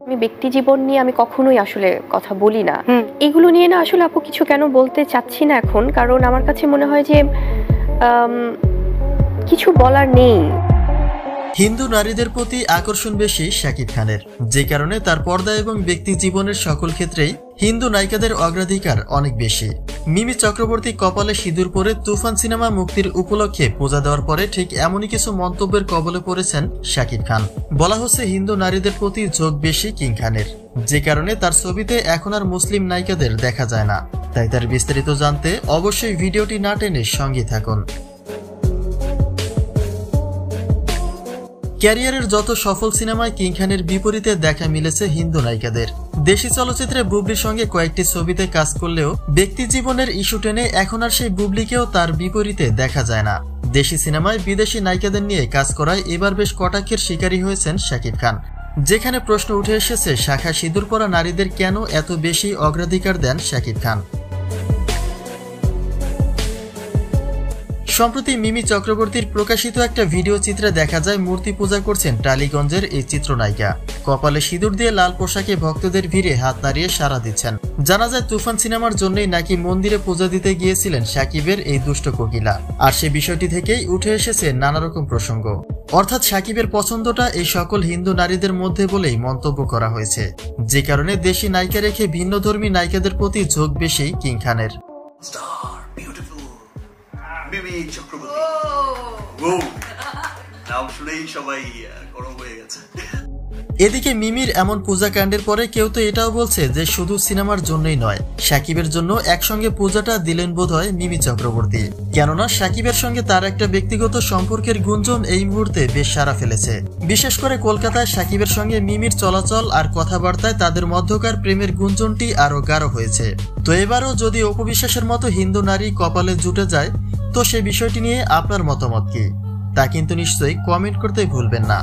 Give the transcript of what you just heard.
আমি ব্যক্তি জীবন নিয়ে আমি কখনোই আসলে কথা বলি না। এগুলো নিয়ে না আসলে আপু কিছু কেন বলতে চাচ্ছি না এখন, কারণ আমার কাছে মনে হয় যে কিছু বলার নেই। হিন্দু নারীদের প্রতি আকর্ষণ বেশি শাকিব খানের, যে কারণে তার পর্দা এবং ব্যক্তি জীবনের সকল ক্ষেত্রেই হিন্দু নায়িকাদের অগ্রাধিকার অনেক বেশি। মিমি চক্রবর্তী কপালে সিঁদুর পরে তুফান সিনেমা মুক্তির উপলক্ষে পূজা দেওয়ার পরে ঠিক এমনই কিছু মন্তব্যের কবলে পড়েছেন শাকিব খান। বলা হচ্ছে হিন্দু নারীদের প্রতি ঝোঁক বেশি কিং খানের, যে কারণে তার ছবিতে এখন আর মুসলিম নায়িকাদের দেখা যায় না। তাই তার বিস্তারিত জানতে অবশ্যই ভিডিওটি না টেনে সঙ্গে থাকুন। ক্যারিয়ারের যত সফল সিনেমায় কিং খানের বিপরীতে দেখা মিলেছে হিন্দু নায়িকাদের। দেশি চলচ্চিত্রে বুবলির সঙ্গে কয়েকটি ছবিতে কাজ করলেও ব্যক্তি জীবনের ইস্যু টেনে এখন আর সেই বুবলিকেও তার বিপরীতে দেখা যায় না। দেশি সিনেমায় বিদেশি নায়িকাদের নিয়ে কাজ করায় এবার বেশ কটাক্ষের শিকারী হয়েছেন শাকিব খান, যেখানে প্রশ্ন উঠে এসেছে শাখা সিঁদুর পরা নারীদের কেন এত বেশি অগ্রাধিকার দেন শাকিব খান। সম্প্রতি মিমি চক্রবর্তীর প্রকাশিত একটা ভিডিও চিত্রে দেখা যায় মূর্তি পূজা করছেন টালিগঞ্জের এই চিত্রনায়িকা। কপালে সিঁদুর দিয়ে লাল পোশাকে ভক্তদের ভিড়ে হাত নাড়িয়ে সাড়া দিচ্ছেন। জানা যায় তুফান সিনেমার জন্যই নাকি মন্দিরে পূজা দিতে গিয়েছিলেন শাকিবের এই দুষ্ট কোকিলা। আর সে বিষয়টি থেকেই উঠে এসেছে নানা রকম প্রসঙ্গ, অর্থাৎ শাকিবের পছন্দটা এই সকল হিন্দু নারীদের মধ্যে বলেই মন্তব্য করা হয়েছে, যে কারণে দেশি নায়িকা রেখে ভিন্নধর্মী নায়িকাদের প্রতি ঝোঁক বেশি কিং খানের। মিমি চক্রবর্তী নাম শুনেই সবাই গরম হয়ে গেছে। এদিকে মিমির এমন পূজা কাণ্ডের পরে কেউ তো এটাও বলছে যে শুধু সিনেমার জন্যই নয়, শাকিবের জন্য একসঙ্গে পূজাটা দিলেন বোধহয় মিমি চক্রবর্তী। কেননা শাকিবের সঙ্গে তার একটা ব্যক্তিগত সম্পর্কের গুঞ্জন এই মুহূর্তে বেশ সাড়া ফেলেছে। বিশেষ করে কলকাতায় শাকিবের সঙ্গে মিমির চলাচল আর কথাবার্তায় তাদের মধ্যকার প্রেমের গুঞ্জনটি আরো গাঢ় হয়েছে। তো এবারও যদি অপু বিশ্বাসের মতো হিন্দু নারী কপালে জুটে যায়, তো সে বিষয়টি নিয়ে আপনার মতামত কি তা কিন্তু নিশ্চয়ই কমেন্ট করতে ভুলবেন না।